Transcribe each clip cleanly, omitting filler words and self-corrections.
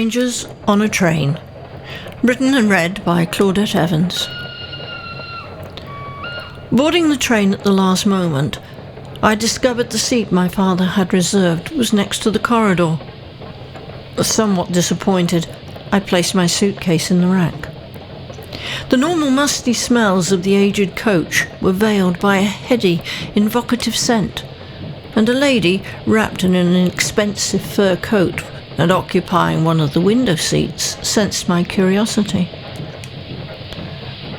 Strangers on a Train. Written and read by Claudette Evans. Boarding the train at the last moment, I discovered the seat my father had reserved was next to the corridor. Somewhat disappointed, I placed my suitcase in the rack. The normal musty smells of the aged coach were veiled by a heady, evocative scent, and a lady, wrapped in an expensive fur coat and occupying one of the window seats, sensed my curiosity.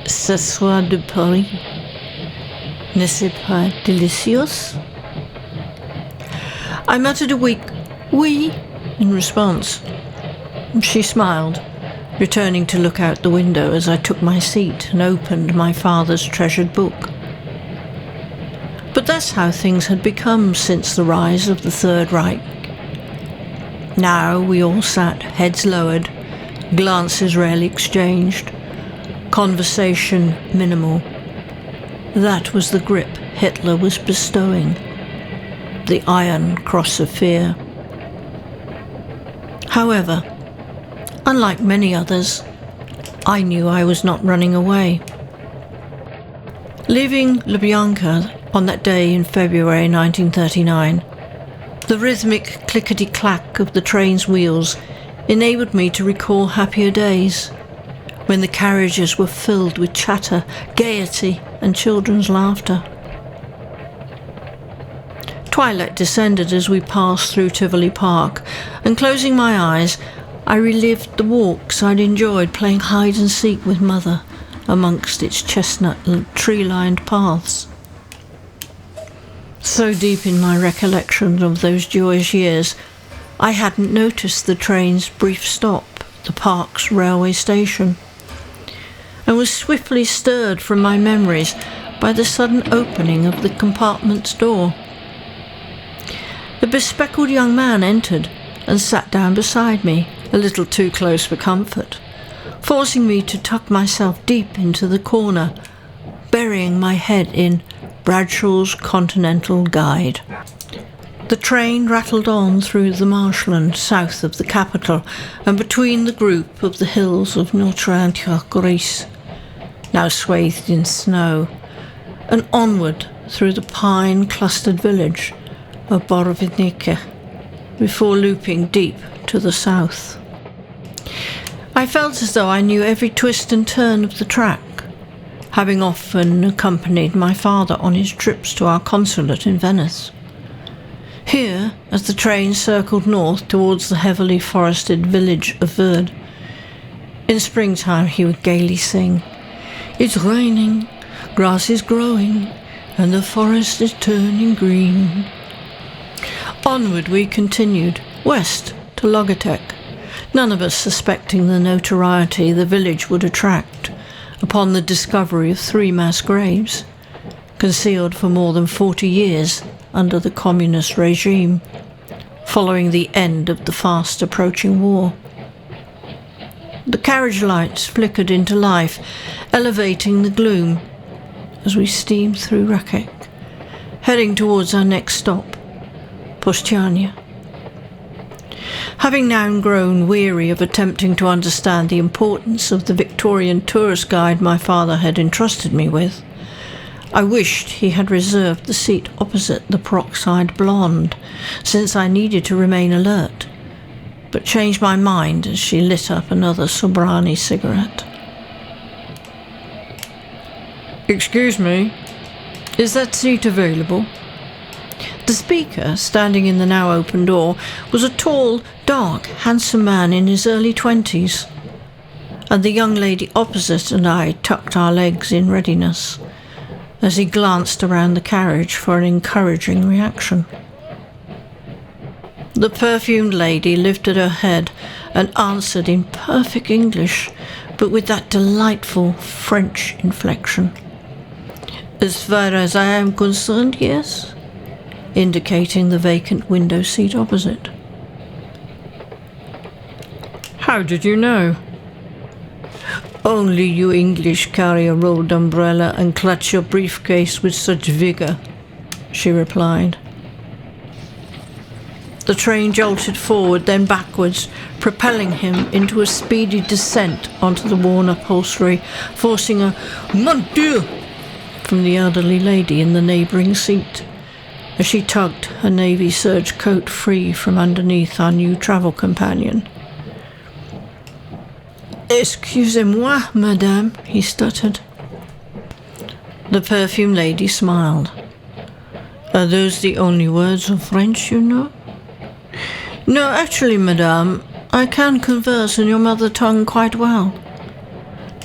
Ce soir de Paris, n'est-ce pas délicieux? I muttered a weak oui in response. She smiled, returning to look out the window as I took my seat and opened my father's treasured book. But that's how things had become since the rise of the Third Reich. Now we all sat, heads lowered, glances rarely exchanged, conversation minimal. That was the grip Hitler was bestowing, the iron cross of fear. However, unlike many others, I knew I was not running away. Leaving Lubyanka on that day in February 1939, the rhythmic clickety-clack of the train's wheels enabled me to recall happier days, when the carriages were filled with chatter, gaiety, and children's laughter. Twilight descended as we passed through Tivoli Park, and closing my eyes, I relived the walks I'd enjoyed playing hide-and-seek with Mother amongst its chestnut tree-lined paths. So deep in my recollection of those joyous years, I hadn't noticed the train's brief stop at the park's railway station, and was swiftly stirred from my memories by the sudden opening of the compartment's door. A bespectacled young man entered and sat down beside me, a little too close for comfort, forcing me to tuck myself deep into the corner, burying my head in Bradshaw's Continental Guide. The train rattled on through the marshland south of the capital and between the group of the hills of Notre-Dame, now swathed in snow, and onward through the pine-clustered village of Borovidnike, before looping deep to the south. I felt as though I knew every twist and turn of the track, having often accompanied my father on his trips to our consulate in Venice. Here, as the train circled north towards the heavily forested village of Verd, in springtime he would gaily sing, "It's raining, grass is growing, and the forest is turning green." Onward we continued, west to Logotech, none of us suspecting the notoriety the village would attract upon the discovery of 3 mass graves, concealed for more than 40 years under the communist regime, following the end of the fast-approaching war. The carriage lights flickered into life, elevating the gloom as we steamed through Rakek, heading towards our next stop, Puszczania. Having now grown weary of attempting to understand the importance of the Victorian tourist guide my father had entrusted me with, I wished he had reserved the seat opposite the peroxide blonde, since I needed to remain alert, but changed my mind as she lit up another Sobrani cigarette. "Excuse me, is that seat available?" The speaker, standing in the now open door, was a tall, dark, handsome man in his early 20s, and the young lady opposite and I tucked our legs in readiness, as he glanced around the carriage for an encouraging reaction. The perfumed lady lifted her head and answered in perfect English, but with that delightful French inflection. "As far as I am concerned, yes," indicating the vacant window seat opposite. "How did you know?" "Only you English carry a rolled umbrella and clutch your briefcase with such vigour," she replied. The train jolted forward, then backwards, propelling him into a speedy descent onto the worn upholstery, forcing a "Mon Dieu!" from the elderly lady in the neighbouring seat, as she tugged her navy serge coat free from underneath our new travel companion. "Excusez-moi, madame," he stuttered. The perfume lady smiled. "Are those the only words of French you know?" "No, actually, madame, I can converse in your mother tongue quite well."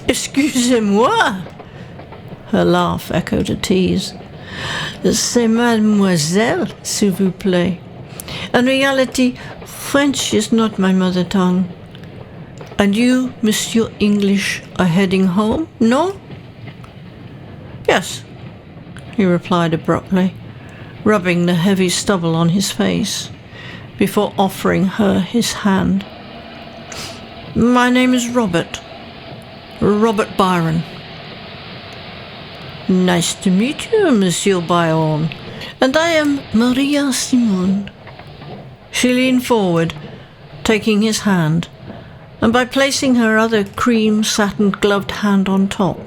"Excusez-moi!" Her laugh echoed a tease. "C'est mademoiselle, s'il vous plaît. In reality, French is not my mother tongue. And you, Monsieur English, are heading home, no?" "Yes," he replied abruptly, rubbing the heavy stubble on his face, before offering her his hand. "My name is Robert Byron." "Nice to meet you, Monsieur Byron. And I am Maria Simone." She leaned forward, taking his hand, and by placing her other cream satin-gloved hand on top,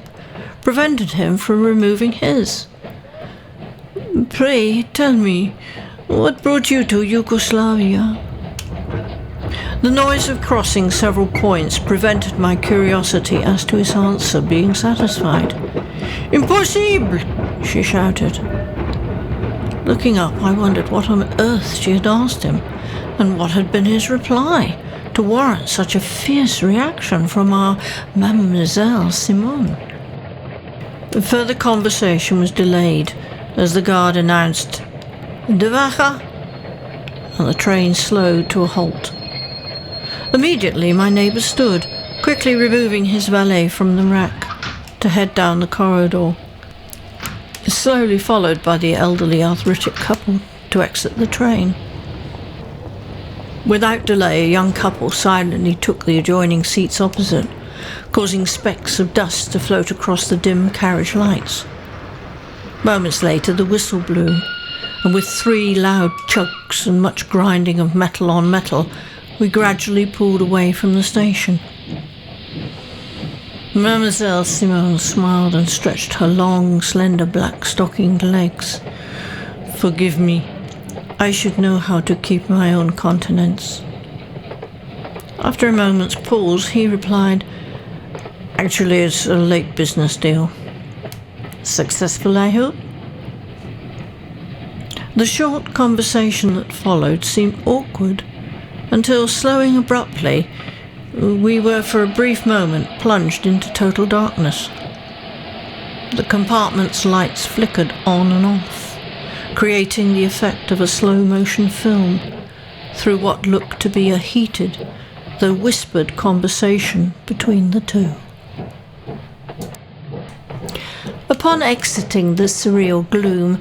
prevented him from removing his. "Pray, tell me, what brought you to Yugoslavia?" The noise of crossing several points prevented my curiosity as to his answer being satisfied. "Impossible!" she shouted. Looking up, I wondered what on earth she had asked him, and what had been his reply to warrant such a fierce reaction from our Mademoiselle Simone. The further conversation was delayed as the guard announced "De wagen," and the train slowed to a halt. Immediately my neighbour stood, quickly removing his valet from the rack to head down the corridor, slowly followed by the elderly arthritic couple to exit the train. Without delay, a young couple silently took the adjoining seats opposite, causing specks of dust to float across the dim carriage lights. Moments later the whistle blew, and with 3 loud chugs and much grinding of metal on metal, we gradually pulled away from the station. Mademoiselle Simone smiled and stretched her long, slender black-stockinged legs. "Forgive me, I should know how to keep my own continence." After a moment's pause, he replied, "Actually, it's a late business deal." "Successful, I hope?" The short conversation that followed seemed awkward, until, slowing abruptly, we were for a brief moment plunged into total darkness. The compartment's lights flickered on and off, creating the effect of a slow-motion film through what looked to be a heated, though whispered, conversation between the two. Upon exiting the surreal gloom,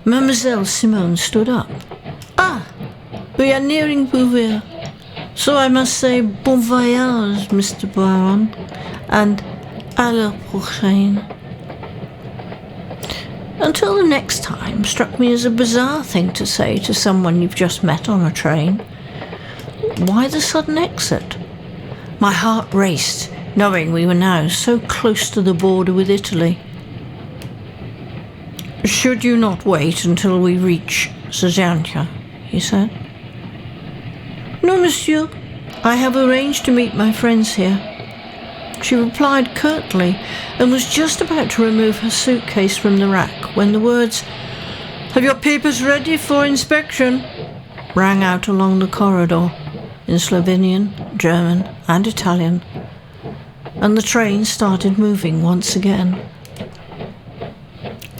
Mademoiselle Simone stood up. "Ah, we are nearing Bouville, so I must say bon voyage, Mr. Byron, and à la prochaine." Until the next time struck me as a bizarre thing to say to someone you've just met on a train. Why the sudden exit? My heart raced, knowing we were now so close to the border with Italy. "Should you not wait until we reach Szanka?" he said. "No, monsieur. I have arranged to meet my friends here." She replied curtly, and was just about to remove her suitcase from the rack when the words, "Have your papers ready for inspection?" rang out along the corridor in Slovenian, German, and Italian, and the train started moving once again.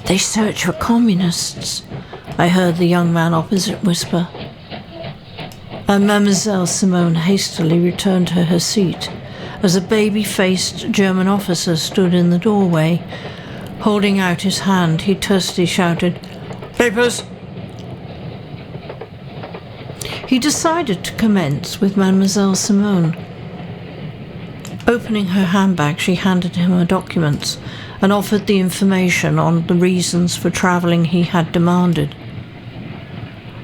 "They search for communists," I heard the young man opposite whisper. And Mademoiselle Simone hastily returned to her seat as a baby-faced German officer stood in the doorway. Holding out his hand, he tersely shouted, "Papers!" He decided to commence with Mademoiselle Simone. Opening her handbag, she handed him her documents and offered the information on the reasons for travelling he had demanded.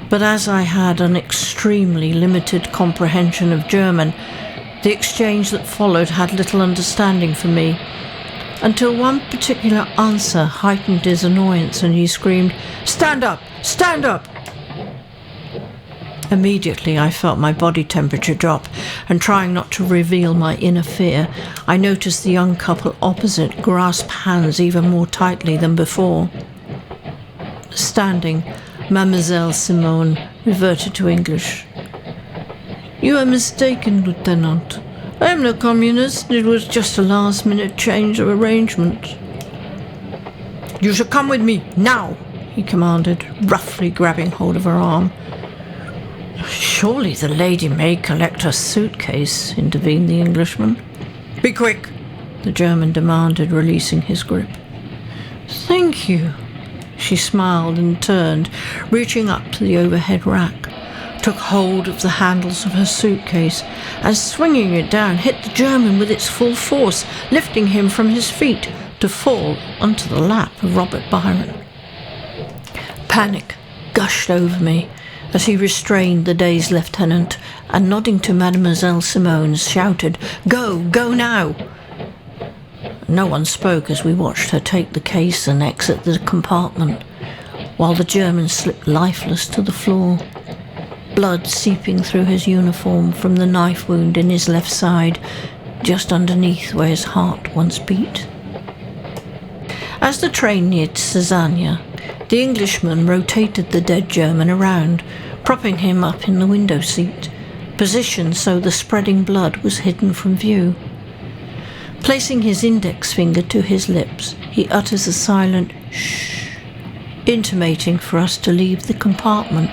But as I had an extremely limited comprehension of German, the exchange that followed had little understanding for me, until one particular answer heightened his annoyance and he screamed, "Stand up! Stand up!" Immediately I felt my body temperature drop, and trying not to reveal my inner fear, I noticed the young couple opposite grasp hands even more tightly than before. Standing, Mademoiselle Simone reverted to English. "You are mistaken, Lieutenant. I am no communist. It was just a last-minute change of arrangement." "You shall come with me, now," he commanded, roughly grabbing hold of her arm. "Surely the lady may collect her suitcase," intervened the Englishman. "Be quick," the German demanded, releasing his grip. "Thank you." She smiled and turned, reaching up to the overhead rack, took hold of the handles of her suitcase, and swinging it down, hit the German with its full force, lifting him from his feet to fall onto the lap of Robert Byron. Panic gushed over me as he restrained the dazed lieutenant and, nodding to Mademoiselle Simone, shouted, "Go, go now!" No one spoke as we watched her take the case and exit the compartment, while the German slipped lifeless to the floor, blood seeping through his uniform from the knife wound in his left side, just underneath where his heart once beat. As the train neared Cesania, the Englishman rotated the dead German around, propping him up in the window seat, positioned so the spreading blood was hidden from view. Placing his index finger to his lips, he utters a silent shh, intimating for us to leave the compartment.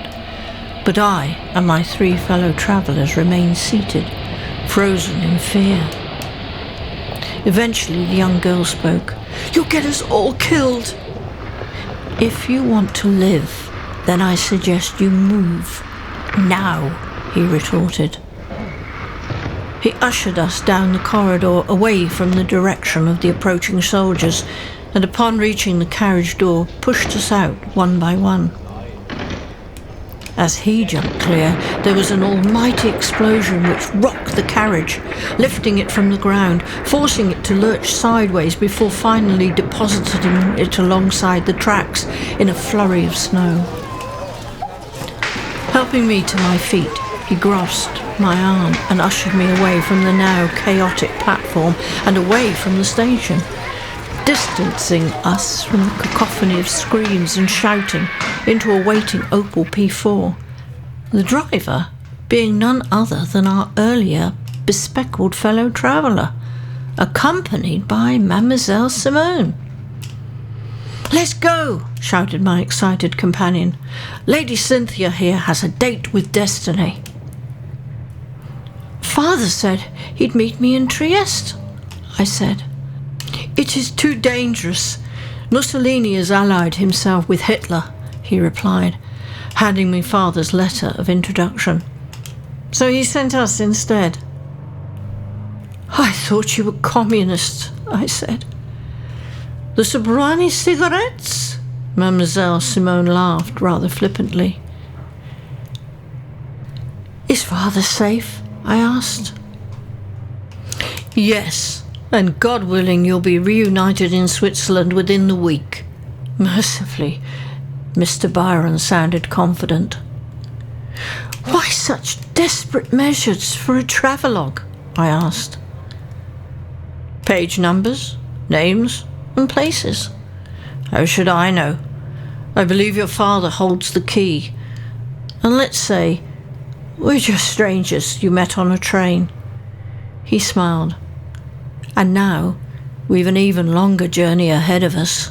But I and my 3 fellow travellers remained seated, frozen in fear. Eventually the young girl spoke. "You'll get us all killed." "If you want to live, then I suggest you move. Now," he retorted. He ushered us down the corridor away from the direction of the approaching soldiers, and upon reaching the carriage door, pushed us out one by one. As he jumped clear, there was an almighty explosion which rocked the carriage, lifting it from the ground, forcing it to lurch sideways before finally depositing it alongside the tracks in a flurry of snow. Helping me to my feet, he grasped my arm and ushered me away from the now chaotic platform and away from the station, distancing us from the cacophony of screams and shouting into a waiting Opel P4, the driver being none other than our earlier bespectacled fellow traveller, accompanied by Mademoiselle Simone. "Let's go!" shouted my excited companion. "Lady Cynthia here has a date with destiny." "Father said he'd meet me in Trieste," I said. "It is too dangerous. Mussolini has allied himself with Hitler," he replied, handing me Father's letter of introduction. "So he sent us instead." "I thought you were communists," I said. "The Sobrani cigarettes?" Mademoiselle Simone laughed rather flippantly. "Is Father safe?" I asked. "Yes, and God willing you'll be reunited in Switzerland within the week." Mercifully, Mr. Byron sounded confident. "Why such desperate measures for a travelogue?" I asked. "Page numbers, names, and places. How should I know? I believe your father holds the key. And let's say we're just strangers you met on a train." He smiled. "And now we've an even longer journey ahead of us."